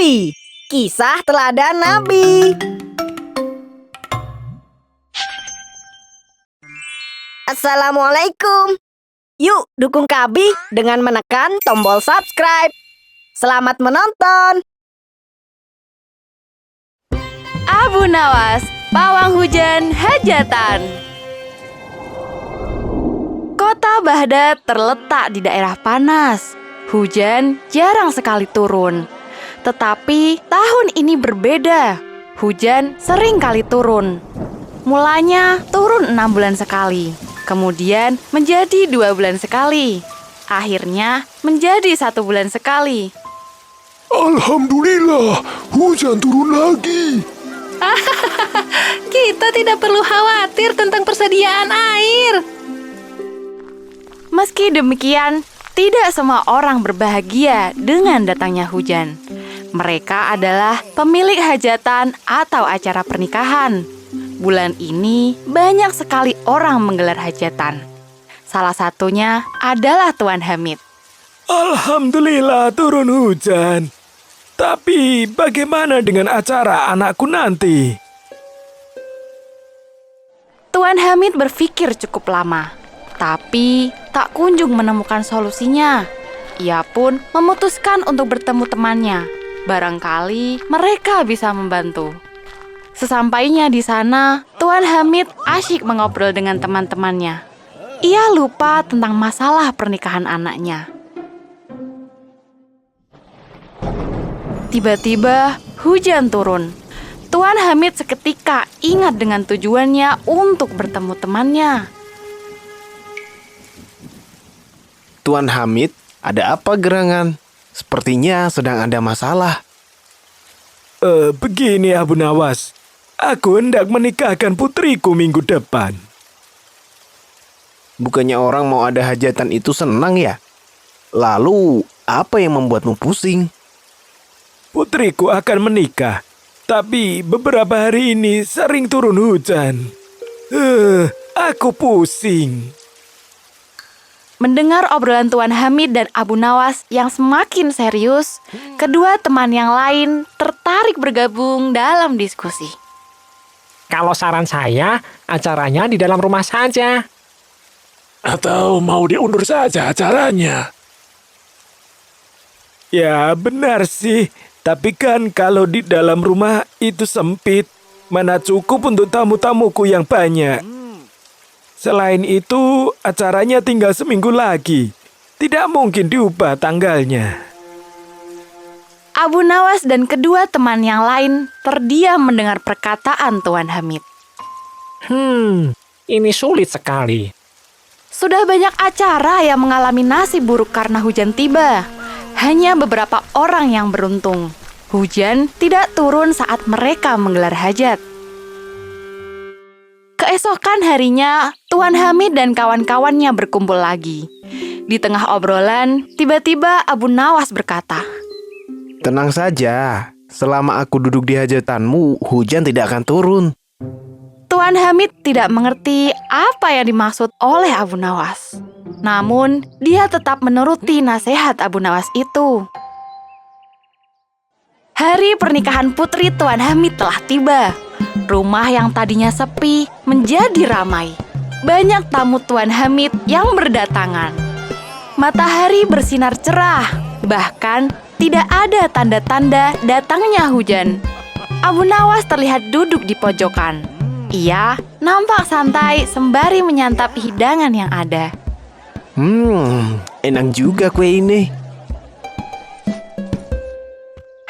Nabi. Kisah teladan Nabi. Assalamualaikum. Yuk dukung Kabi dengan menekan tombol subscribe. Selamat menonton. Abu Nawas, pawang hujan hajatan. Kota Baghdad terletak di daerah panas. Hujan jarang sekali turun. Tetapi tahun ini berbeda. Hujan sering kali turun. Mulanya turun 6 bulan sekali. Kemudian menjadi 2 bulan sekali. Akhirnya menjadi 1 bulan sekali. Alhamdulillah, hujan turun lagi. Kita tidak perlu khawatir tentang persediaan air. Meski demikian, tidak semua orang berbahagia dengan datangnya hujan. Mereka adalah pemilik hajatan atau acara pernikahan. Bulan ini banyak sekali orang menggelar hajatan. Salah satunya adalah Tuan Hamid. Alhamdulillah turun hujan. Tapi bagaimana dengan acara anakku nanti? Tuan Hamid berpikir cukup lama, tapi tak kunjung menemukan solusinya. Ia pun memutuskan untuk bertemu temannya. Barangkali mereka bisa membantu. Sesampainya di sana, Tuan Hamid asyik mengobrol dengan teman-temannya. Ia lupa tentang masalah pernikahan anaknya. Tiba-tiba, hujan turun. Tuan Hamid seketika ingat dengan tujuannya untuk bertemu temannya. Tuan Hamid, ada apa gerangan? Sepertinya sedang ada masalah. Begini Abu Nawas. Aku hendak menikahkan putriku minggu depan. Bukannya orang mau ada hajatan itu senang ya? Lalu, apa yang membuatmu pusing? Putriku akan menikah, tapi beberapa hari ini sering turun hujan. Aku pusing. Mendengar obrolan Tuan Hamid dan Abu Nawas yang semakin serius, kedua teman yang lain tertarik bergabung dalam diskusi. Kalau saran saya, acaranya di dalam rumah saja. Atau mau diundur saja acaranya? Ya benar sih, tapi kan kalau di dalam rumah itu sempit, mana cukup untuk tamu-tamuku yang banyak. Selain itu, acaranya tinggal seminggu lagi. Tidak mungkin diubah tanggalnya. Abu Nawas dan kedua teman yang lain terdiam mendengar perkataan Tuan Hamid. Ini sulit sekali. Sudah banyak acara yang mengalami nasib buruk karena hujan tiba. Hanya beberapa orang yang beruntung. Hujan tidak turun saat mereka menggelar hajat. Keesokan harinya, Tuan Hamid dan kawan-kawannya berkumpul lagi. Di tengah obrolan, tiba-tiba Abu Nawas berkata, Tenang saja, selama aku duduk di hajatanmu, hujan tidak akan turun. Tuan Hamid tidak mengerti apa yang dimaksud oleh Abu Nawas. Namun, dia tetap menuruti nasihat Abu Nawas itu. Hari pernikahan putri Tuan Hamid telah tiba. Rumah yang tadinya sepi menjadi ramai. Banyak tamu Tuan Hamid yang berdatangan. Matahari bersinar cerah, bahkan tidak ada tanda-tanda datangnya hujan. Abu Nawas terlihat duduk di pojokan. Ia nampak santai sembari menyantap hidangan yang ada. Enak juga kue ini.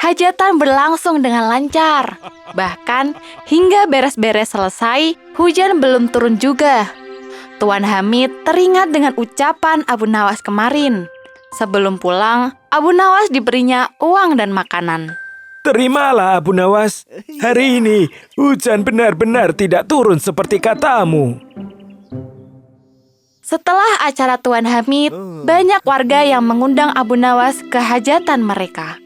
Hajatan berlangsung dengan lancar. Bahkan hingga beres-beres selesai, hujan belum turun juga. Tuan Hamid teringat dengan ucapan Abu Nawas kemarin. Sebelum pulang, Abu Nawas diberinya uang dan makanan. Terimalah Abu Nawas, hari ini hujan benar-benar tidak turun seperti katamu. Setelah acara Tuan Hamid, banyak warga yang mengundang Abu Nawas ke hajatan mereka.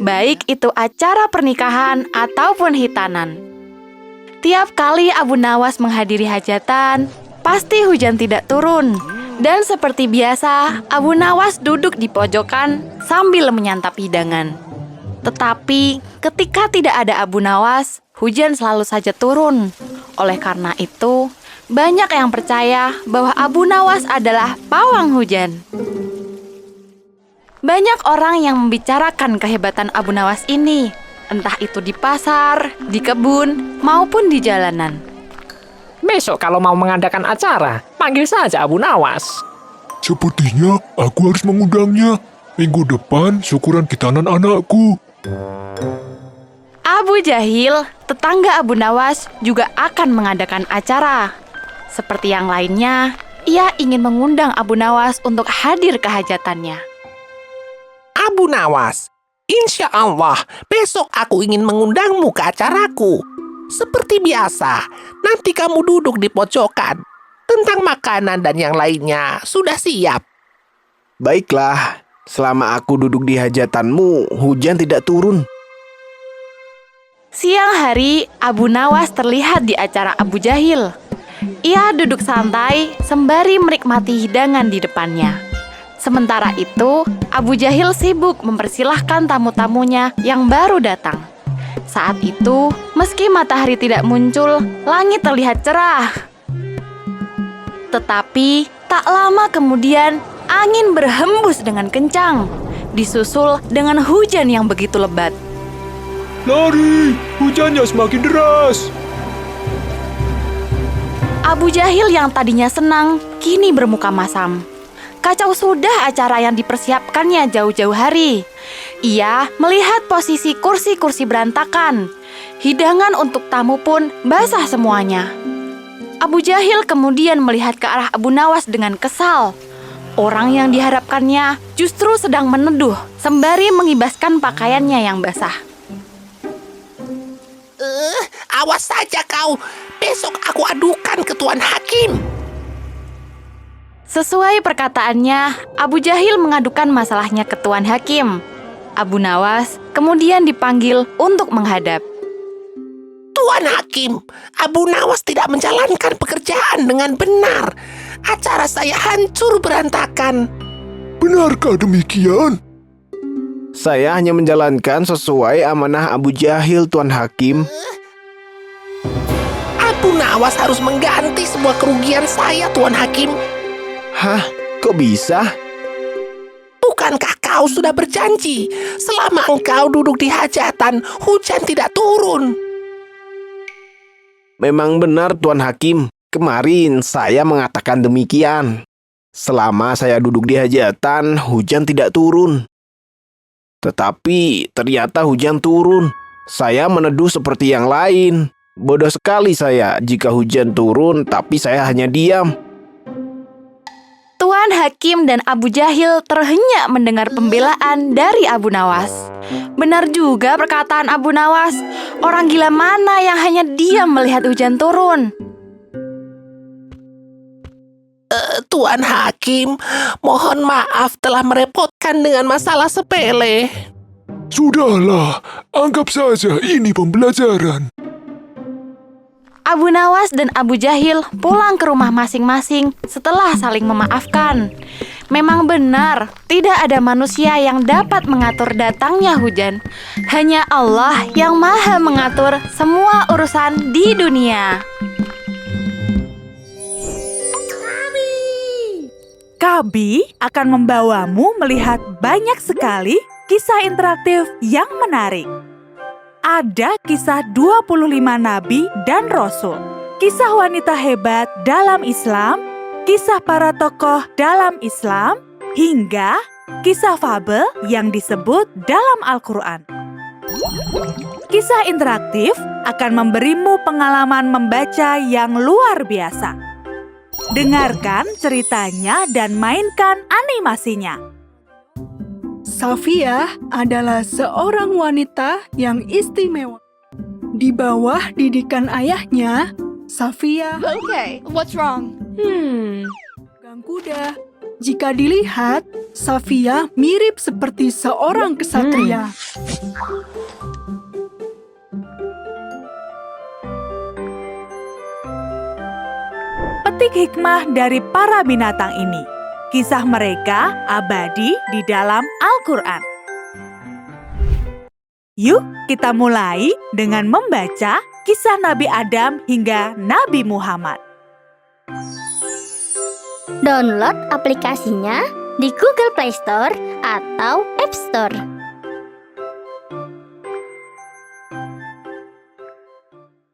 Baik itu acara pernikahan ataupun hitanan. Tiap kali Abu Nawas menghadiri hajatan, pasti hujan tidak turun. Dan seperti biasa, Abu Nawas duduk di pojokan sambil menyantap hidangan. Tetapi ketika tidak ada Abu Nawas, hujan selalu saja turun. Oleh karena itu, banyak yang percaya bahwa Abu Nawas adalah pawang hujan. Banyak orang yang membicarakan kehebatan Abu Nawas ini, entah itu di pasar, di kebun, maupun di jalanan. Besok kalau mau mengadakan acara, panggil saja Abu Nawas. Sepertinya aku harus mengundangnya. Minggu depan syukuran khitanan anakku. Abu Jahil, tetangga Abu Nawas, juga akan mengadakan acara. Seperti yang lainnya, ia ingin mengundang Abu Nawas untuk hadir ke hajatannya. Abu Nawas, insya Allah besok aku ingin mengundangmu ke acaraku. Seperti biasa, nanti kamu duduk di pojokan. Tentang makanan dan yang lainnya sudah siap. Baiklah, selama aku duduk di hajatanmu, hujan tidak turun. Siang hari, Abu Nawas terlihat di acara Abu Jahil. Ia duduk santai sembari menikmati hidangan di depannya. Sementara itu, Abu Jahil sibuk mempersilahkan tamu-tamunya yang baru datang. Saat itu, meski matahari tidak muncul, langit terlihat cerah. Tetapi, tak lama kemudian, angin berhembus dengan kencang, disusul dengan hujan yang begitu lebat. Lari, hujannya semakin deras. Abu Jahil yang tadinya senang, kini bermuka masam. Kacau sudah acara yang dipersiapkannya jauh-jauh hari. Ia melihat posisi kursi-kursi berantakan. Hidangan untuk tamu pun basah semuanya. Abu Jahil kemudian melihat ke arah Abu Nawas dengan kesal. Orang yang diharapkannya justru sedang meneduh, sembari mengibaskan pakaiannya yang basah. Awas saja kau, besok aku adukan ke Tuan Hakim. Sesuai perkataannya, Abu Jahil mengadukan masalahnya ke Tuan Hakim. Abu Nawas kemudian dipanggil untuk menghadap. Tuan Hakim, Abu Nawas tidak menjalankan pekerjaan dengan benar. Acara saya hancur berantakan. Benarkah demikian? Saya hanya menjalankan sesuai amanah Abu Jahil, Tuan Hakim. Abu Nawas harus mengganti semua kerugian saya, Tuan Hakim. Hah? Kok bisa? Bukankah kau sudah berjanji selama engkau duduk di hajatan, hujan tidak turun? Memang benar, Tuan Hakim. Kemarin saya mengatakan demikian. Selama saya duduk di hajatan, hujan tidak turun. Tetapi ternyata hujan turun. Saya meneduh seperti yang lain. Bodoh sekali saya jika hujan turun, tapi saya hanya diam. Tuan Hakim dan Abu Jahil terhenyak mendengar pembelaan dari Abu Nawas. Benar juga perkataan Abu Nawas, orang gila mana yang hanya diam melihat hujan turun? Tuan Hakim, mohon maaf telah merepotkan dengan masalah sepele. Sudahlah, anggap saja ini pembelajaran. Abu Nawas dan Abu Jahil pulang ke rumah masing-masing setelah saling memaafkan. Memang benar, tidak ada manusia yang dapat mengatur datangnya hujan. Hanya Allah yang maha mengatur semua urusan di dunia. Kabi akan membawamu melihat banyak sekali kisah interaktif yang menarik. Ada kisah 25 nabi dan rasul, kisah wanita hebat dalam Islam, kisah para tokoh dalam Islam, hingga kisah fabel yang disebut dalam Al-Quran. Kisah interaktif akan memberimu pengalaman membaca yang luar biasa. Dengarkan ceritanya dan mainkan animasinya. Safiyah adalah seorang wanita yang istimewa. Di bawah didikan ayahnya, Safiyah What's wrong? pegang kuda. Jika dilihat, Safiyah mirip seperti seorang kesatria. Petik hikmah dari para binatang ini. Kisah mereka abadi di dalam Al-Quran. Yuk kita mulai dengan membaca kisah Nabi Adam hingga Nabi Muhammad. Download aplikasinya di Google Play Store atau App Store.